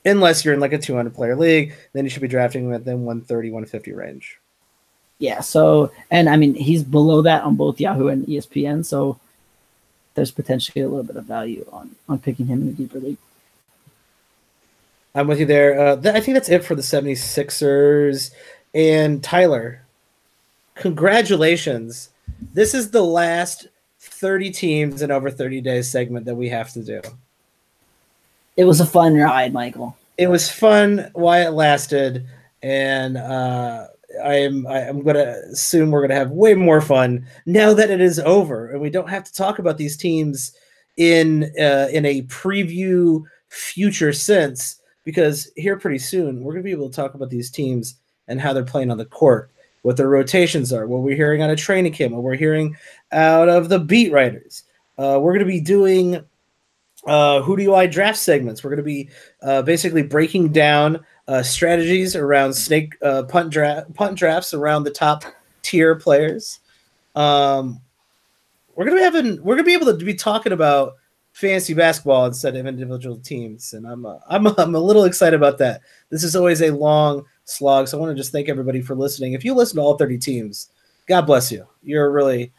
Unless you're in like a 200-player league, then you should be drafting him at the 130, 150 range.
Yeah, so, and I mean, he's below that on both Yahoo and ESPN, so there's potentially a little bit of value on picking him in a deeper league.
I'm with you there. I think that's it for the 76ers. And Tyler, congratulations. This is the last 30 teams in over 30 days segment that we have to do.
It was a fun ride, Michael.
It was fun while it lasted, and I'm gonna assume we're gonna have way more fun now that it is over, and we don't have to talk about these teams in a preview future sense, because here pretty soon we're gonna be able to talk about these teams and how they're playing on the court, what their rotations are, what we're hearing out of training camp, what we're hearing out of the beat writers. We're gonna be doing who do I draft segments. We're going to be basically breaking down strategies around punt drafts around the top tier players. We're going to be able to be talking about fantasy basketball instead of individual teams, and I'm a little excited about that. This is always a long slog, so I want to just thank everybody for listening. If you listen to all 30 teams, God bless you. You're a really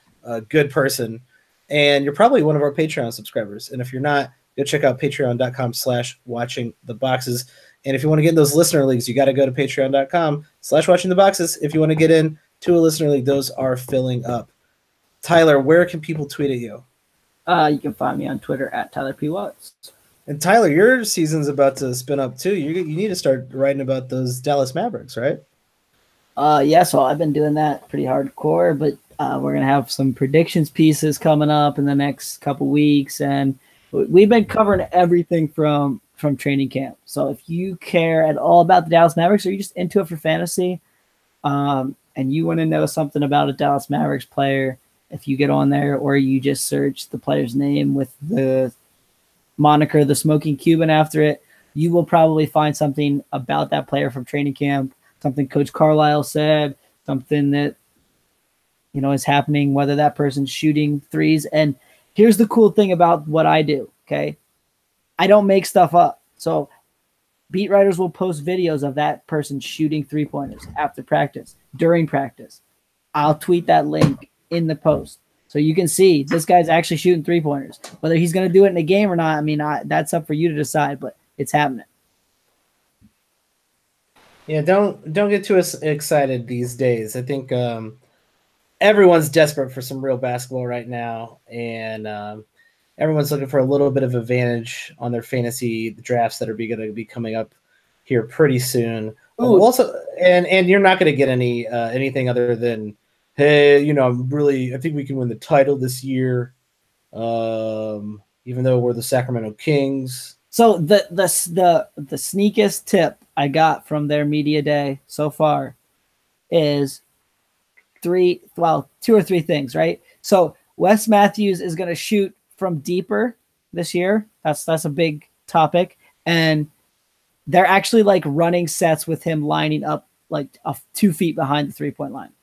good person, and you're probably one of our Patreon subscribers. And if you're not, go check out patreon.com/watchingtheboxes. And if you want to get in those listener leagues, you got to go to patreon.com/watchingtheboxes. If you want to get in to a listener league, those are filling up. Tyler, where can people tweet at you?
You can find me on Twitter at Tyler P. Watts.
And Tyler, your season's about to spin up too. You need to start writing about those Dallas Mavericks, right?
Yeah, so I've been doing that pretty hardcore, but we're going to have some predictions pieces coming up in the next couple weeks, and we've been covering everything from training camp. So if you care at all about the Dallas Mavericks, or you're just into it for fantasy, and you want to know something about a Dallas Mavericks player, if you get on there or you just search the player's name with the moniker, the Smoking Cuban, after it, you will probably find something about that player from training camp, something Coach Carlisle said, something that, is happening, whether that person's shooting threes. And here's the cool thing about what I do, okay? I don't make stuff up. So beat writers will post videos of that person shooting three-pointers after practice, during practice. I'll tweet that link in the post, so you can see this guy's actually shooting three-pointers. Whether he's going to do it in a game or not, I mean, that's up for you to decide, but it's happening.
Yeah, don't get too excited these days. I think everyone's desperate for some real basketball right now, and everyone's looking for a little bit of advantage on their fantasy drafts that are going to be coming up here pretty soon. Also, and you're not going to get anything other than, hey, I think we can win the title this year, even though we're the Sacramento Kings.
So the sneakiest tip I got from their media day so far is two or three things, right? So Wes Matthews is going to shoot from deeper this year. That's a big topic, and they're actually like running sets with him lining up like 2 feet behind the 3-point line.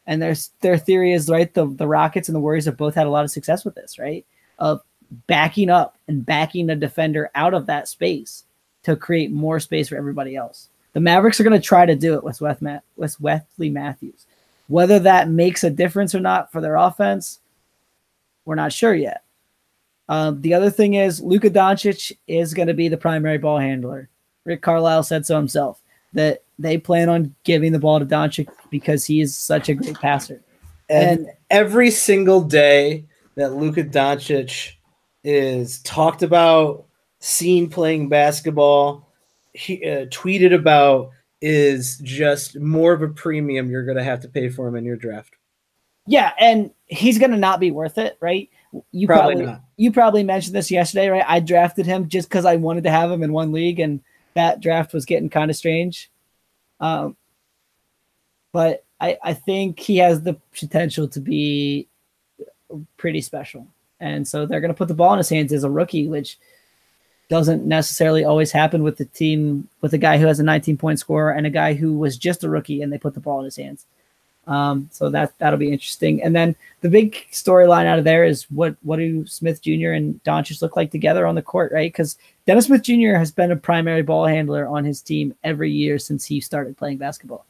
And their theory is, right, the Rockets and the Warriors have both had a lot of success with this, right? Of backing up and backing the defender out of that space to create more space for everybody else. The Mavericks are going to try to do it with Wesley Matthews. Whether that makes a difference or not for their offense, we're not sure yet. The other thing is Luka Doncic is going to be the primary ball handler. Rick Carlisle said so himself, that they plan on giving the ball to Doncic because he is such a great passer.
And every single day that Luka Doncic is talked about, seen playing basketball, he tweeted about, is just more of a premium you're going to have to pay for him in your draft.
Yeah, and he's going to not be worth it, right? You probably mentioned this yesterday, right? I drafted him just because I wanted to have him in one league, and that draft was getting kind of strange. But I think he has the potential to be pretty special. And so they're going to put the ball in his hands as a rookie, which doesn't necessarily always happen with the team, with a guy who has a 19-point scorer and a guy who was just a rookie and they put the ball in his hands. So that'll be interesting. And then the big storyline out of there is what do Smith Jr. and Doncic look like together on the court, right? Because Dennis Smith Jr. has been a primary ball handler on his team every year since he started playing basketball.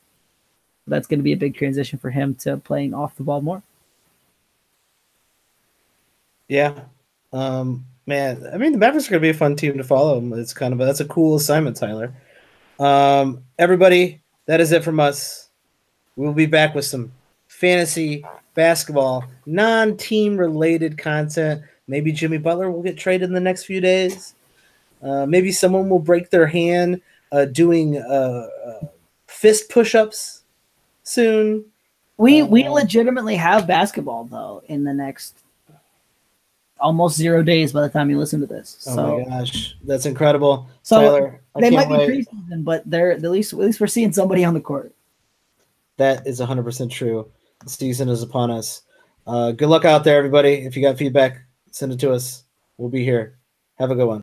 So that's going to be a big transition for him to playing off the ball more.
Yeah. Man, I mean, the Mavericks are going to be a fun team to follow. It's that's a cool assignment, Tyler. Everybody, that is it from us. We'll be back with some fantasy basketball, non-team related content. Maybe Jimmy Butler will get traded in the next few days. Maybe someone will break their hand doing fist push-ups soon.
We legitimately have basketball though in the next almost 0 days by the time you listen to this.
Oh my gosh, that's incredible,
so
Tyler!
They might be preseason, but they're at least we're seeing somebody on the court.
That is 100% true. The season is upon us. Good luck out there, everybody. If you got feedback, send it to us. We'll be here. Have a good one.